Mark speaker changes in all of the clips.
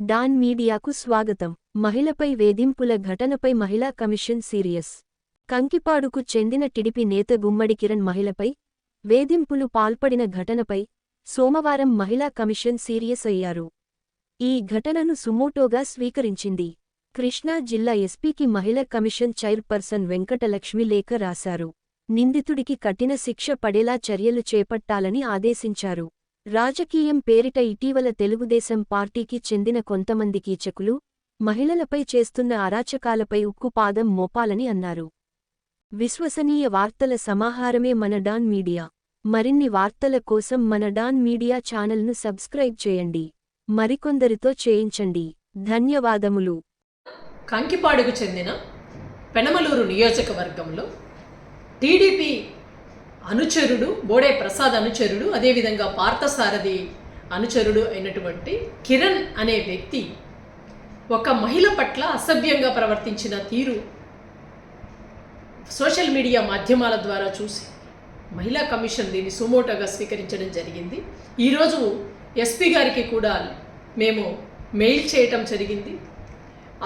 Speaker 1: Don మీడియాకు స్వాగతం. మహిళపై వేధింపుల ఘటనపై మహిళా కమిషన్ సీరియస్. కంకిపాడుకు చెందిన టిడిపి నేత గుమ్మడి కిరణ్ మహిళపై వేధింపులు పాల్పడిన ఘటనపై సోమవారం మహిళా కమిషన్ సీరియస్ అయ్యారు. ఈ ఘటనను సుమోటోగా స్వీకరించింది. కృష్ణా జిల్లా ఎస్పీకి మహిళా కమిషన్ చైర్పర్సన్ వెంకటలక్ష్మి లేఖ రాశారు. నిందితుడికి కఠిన శిక్ష పడేలా చర్యలు చేపట్టాలని ఆదేశించారు. రాజకీయం పేరిట ఇటీవల తెలుగుదేశం పార్టీకి చెందిన కొంతమంది కీచకులు మహిళలపై చేస్తున్న అరాచకాలపై ఉక్కుపాదం మోపాలని అన్నారు. విశ్వసనీయ వార్తల సమాహారమే మన డాన్ మీడియా. మరిన్ని వార్తల కోసం మన డాన్ మీడియా ఛానల్ను సబ్స్క్రైబ్ చేయండి. మరికొందరితో చేయించండి. ధన్యవాదములు.
Speaker 2: కంకిపాడుకు చెందిన పెనమలూరు నియోజకవర్గంలో టీడీపీ అనుచరుడు, బోడే ప్రసాద్ అనుచరుడు, అదేవిధంగా పార్థసారథి అనుచరుడు అయినటువంటి కిరణ్ అనే వ్యక్తి ఒక మహిళ పట్ల అసభ్యంగా ప్రవర్తించిన తీరు సోషల్ మీడియా మాధ్యమాల ద్వారా చూసి మహిళా కమిషన్ దీన్ని సుమోటోగా స్వీకరించడం జరిగింది. ఈరోజు ఎస్పీ గారికి కూడా మేము మెయిల్ చేయటం జరిగింది.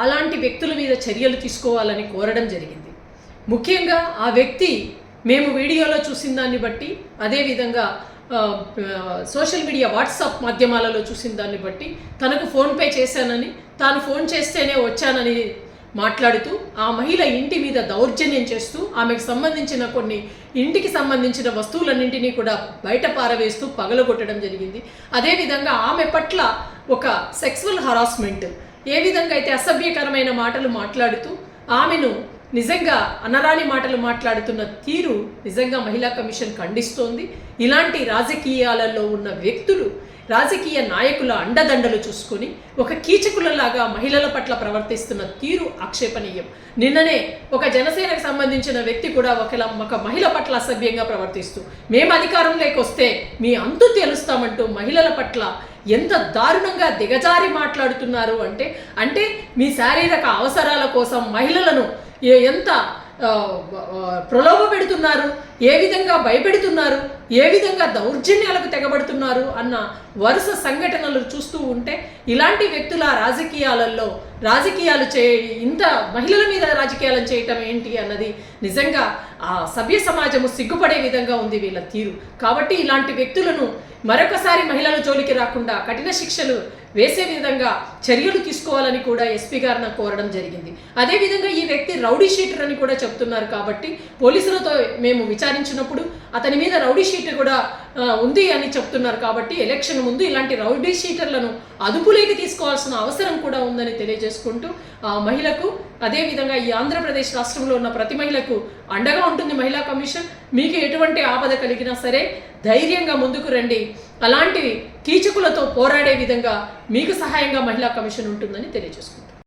Speaker 2: అలాంటి వ్యక్తుల మీద చర్యలు తీసుకోవాలని కోరడం జరిగింది. ముఖ్యంగా ఆ వ్యక్తి మేము వీడియోలో చూసిన దాన్ని బట్టి, అదేవిధంగా సోషల్ మీడియా వాట్సాప్ మాధ్యమాలలో చూసిన దాన్ని బట్టి తనకు ఫోన్పే చేశానని, తాను ఫోన్ చేస్తేనే వచ్చానని మాట్లాడుతూ ఆ మహిళ ఇంటి మీద దౌర్జన్యం చేస్తూ ఆమెకు సంబంధించిన ఇంటికి సంబంధించిన వస్తువులన్నింటినీ కూడా బయట పారవేస్తూ పగలగొట్టడం జరిగింది. అదేవిధంగా ఆమె పట్ల ఒక సెక్సువల్ హరాస్మెంట్, ఏ విధంగా అయితే అసభ్యకరమైన మాటలు మాట్లాడుతూ ఆమెను నిజంగా అనరాని మాటలు మాట్లాడుతున్న తీరు నిజంగా మహిళా కమిషన్ ఖండిస్తోంది. ఇలాంటి రాజకీయాలలో ఉన్న వ్యక్తులు, రాజకీయ నాయకుల అండదండలు చూసుకొని ఒక కీచకులలాగా మహిళల పట్ల ప్రవర్తిస్తున్న తీరు ఆక్షేపణీయం. నిన్ననే ఒక జనసేనకు సంబంధించిన వ్యక్తి కూడా ఒక మహిళ పట్ల అసభ్యంగా ప్రవర్తిస్తూ మేము అధికారంలోకి వస్తే మీ అంతు తెలుస్తామంటూ మహిళల పట్ల ఎంత దారుణంగా దిగజారి మాట్లాడుతున్నారు అంటే మీ శారీరక అవసరాల కోసం మహిళలను ఎంత ప్రలోభ పెడుతున్నారు, ఏ విధంగా భయపెడుతున్నారు, ఏ విధంగా దౌర్జన్యాలకు తెగబడుతున్నారు అన్న వరుస సంఘటనలు చూస్తూ ఉంటే ఇలాంటి వ్యక్తుల రాజకీయాలు ఇంత మహిళల మీద రాజకీయాలను చేయటం ఏంటి అన్నది నిజంగా ఆ సభ్య సమాజము సిగ్గుపడే విధంగా ఉంది వీళ్ళ తీరు. కాబట్టి ఇలాంటి వ్యక్తులను మరొకసారి మహిళల జోలికి రాకుండా కఠిన శిక్షలు వేసే విధంగా చర్యలు తీసుకోవాలని కూడా ఎస్పీ గారిని కోరడం జరిగింది. అదేవిధంగా ఈ వ్యక్తి రౌడీ షీటర్ అని కూడా చెప్తున్నారు. కాబట్టి పోలీసులతో మేము విచారించినప్పుడు అతని మీద రౌడీ షీటర్ కూడా ఉంది అని చెప్తున్నారు. కాబట్టి ఎలక్షన్ ముందు ఇలాంటి రౌడీ షీటర్లను అదుపులోకి తీసుకోవాల్సిన అవసరం కూడా ఉందని తెలియజేసుకుంటూ ఆ మహిళకు, అదేవిధంగా ఈ ఆంధ్రప్రదేశ్ రాష్ట్రంలో ఉన్న ప్రతి మహిళకు అండగా ఉంటుంది మహిళా కమిషన్. మీకు ఎటువంటి ఆపద కలిగినా సరే ధైర్యంగా ముందుకు రండి. అలాంటి కీచకులతో పోరాడే విధంగా మీకు సహాయంగా మహిళా కమిషన్ ఉంటుందని తెలియజేసుకుంటారు.